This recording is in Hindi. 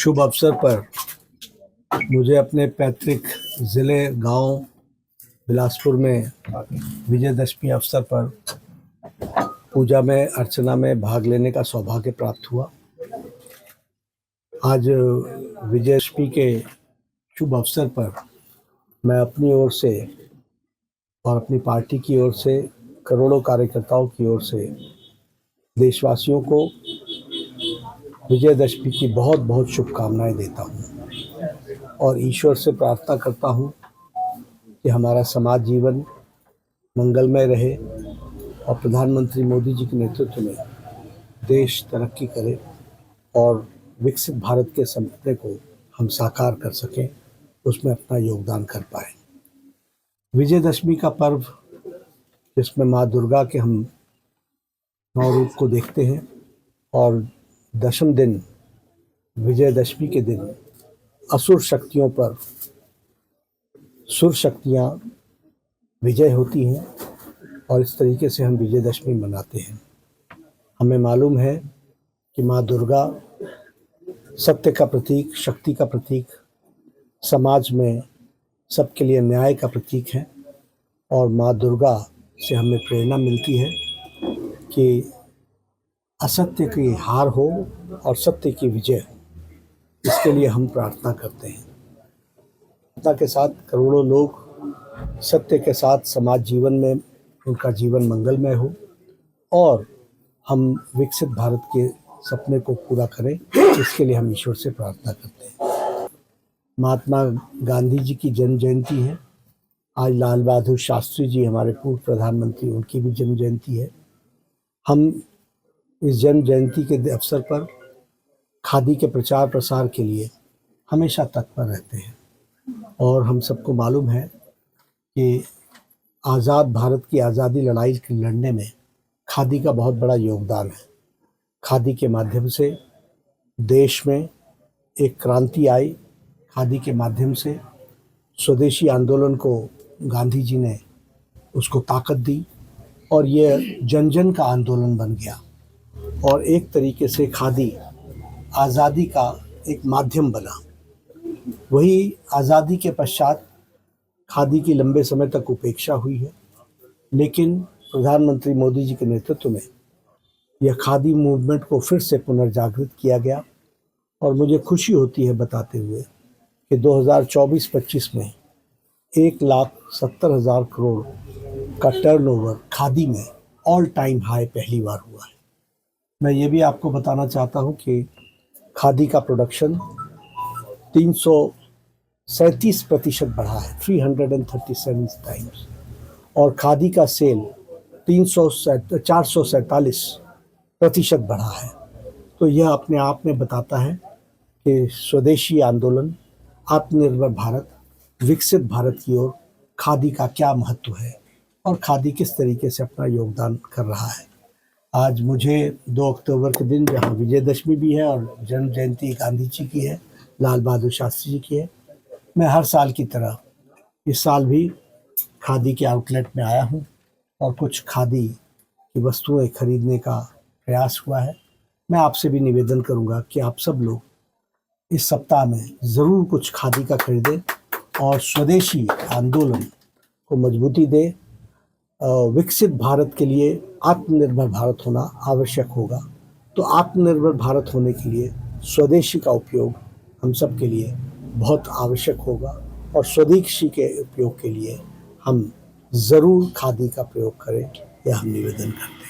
शुभ अवसर पर मुझे अपने पैतृक ज़िले गांव बिलासपुर में विजयदशमी अवसर पर पूजा में अर्चना में भाग लेने का सौभाग्य प्राप्त हुआ। आज विजयदशमी के शुभ अवसर पर मैं अपनी ओर से और अपनी पार्टी की ओर से करोड़ों कार्यकर्ताओं की ओर से देशवासियों को विजयदशमी की बहुत बहुत शुभकामनाएं देता हूं और ईश्वर से प्रार्थना करता हूं कि हमारा समाज जीवन मंगलमय रहे और प्रधानमंत्री मोदी जी के नेतृत्व में देश तरक्की करे और विकसित भारत के सपने को हम साकार कर सकें, उसमें अपना योगदान कर पाएँ। विजयदशमी का पर्व जिसमें माँ दुर्गा के हम 9 रूप को देखते हैं और दशम दिन विजयदशमी के दिन असुर शक्तियों पर सुर शक्तियाँ विजय होती हैं और इस तरीके से हम विजयदशमी मनाते हैं। हमें मालूम है कि माँ दुर्गा सत्य का प्रतीक, शक्ति का प्रतीक, समाज में सबके लिए न्याय का प्रतीक है और माँ दुर्गा से हमें प्रेरणा मिलती है कि असत्य की हार हो और सत्य की विजय, इसके लिए हम प्रार्थना करते हैं। प्रार्थना के साथ करोड़ों लोग सत्य के साथ समाज जीवन में उनका जीवन मंगलमय हो और हम विकसित भारत के सपने को पूरा करें, इसके लिए हम ईश्वर से प्रार्थना करते हैं। महात्मा गांधी जी की जन्म जयंती है। आज लाल बहादुर शास्त्री जी हमारे पूर्व प्रधानमंत्री, उनकी भी जन्म जयंती है। हम इस जन्म जयंती के अवसर पर खादी के प्रचार प्रसार के लिए हमेशा तत्पर रहते हैं और हम सबको मालूम है कि आज़ाद भारत की आज़ादी लड़ाई लड़ने में खादी का बहुत बड़ा योगदान है। खादी के माध्यम से देश में एक क्रांति आई। खादी के माध्यम से स्वदेशी आंदोलन को गांधी जी ने उसको ताकत दी और ये जन जन का आंदोलन बन गया और एक तरीके से खादी आज़ादी का एक माध्यम बना। वही आज़ादी के पश्चात खादी की लंबे समय तक उपेक्षा हुई है, लेकिन प्रधानमंत्री मोदी जी के नेतृत्व में यह खादी मूवमेंट को फिर से पुनर्जागृत किया गया और मुझे खुशी होती है बताते हुए कि 2024-25 में 1,70,000 करोड़ का टर्नओवर खादी में ऑल टाइम हाई पहली बार हुआ है। मैं ये भी आपको बताना चाहता हूँ कि खादी का प्रोडक्शन 337% बढ़ा है, 337 टाइम्स, और खादी का सेल 447% बढ़ा है। तो यह अपने आप में बताता है कि स्वदेशी आंदोलन, आत्मनिर्भर भारत, विकसित भारत की ओर खादी का क्या महत्व है और खादी किस तरीके से अपना योगदान कर रहा है। आज मुझे 2 अक्टूबर के दिन, जहाँ विजयदशमी भी है और जन्म जयंती गांधी जी की है, लाल बहादुर शास्त्री जी की है, मैं हर साल की तरह इस साल भी खादी के आउटलेट में आया हूँ और कुछ खादी की वस्तुएं खरीदने का प्रयास हुआ है। मैं आपसे भी निवेदन करूँगा कि आप सब लोग इस सप्ताह में ज़रूर कुछ खादी का खरीदें और स्वदेशी आंदोलन को मजबूती दें। विकसित भारत के लिए आत्मनिर्भर भारत होना आवश्यक होगा, तो आत्मनिर्भर भारत होने के लिए स्वदेशी का उपयोग हम सब के लिए बहुत आवश्यक होगा और स्वदेशी के उपयोग के लिए हम ज़रूर खादी का प्रयोग करें, यह हम निवेदन करते हैं।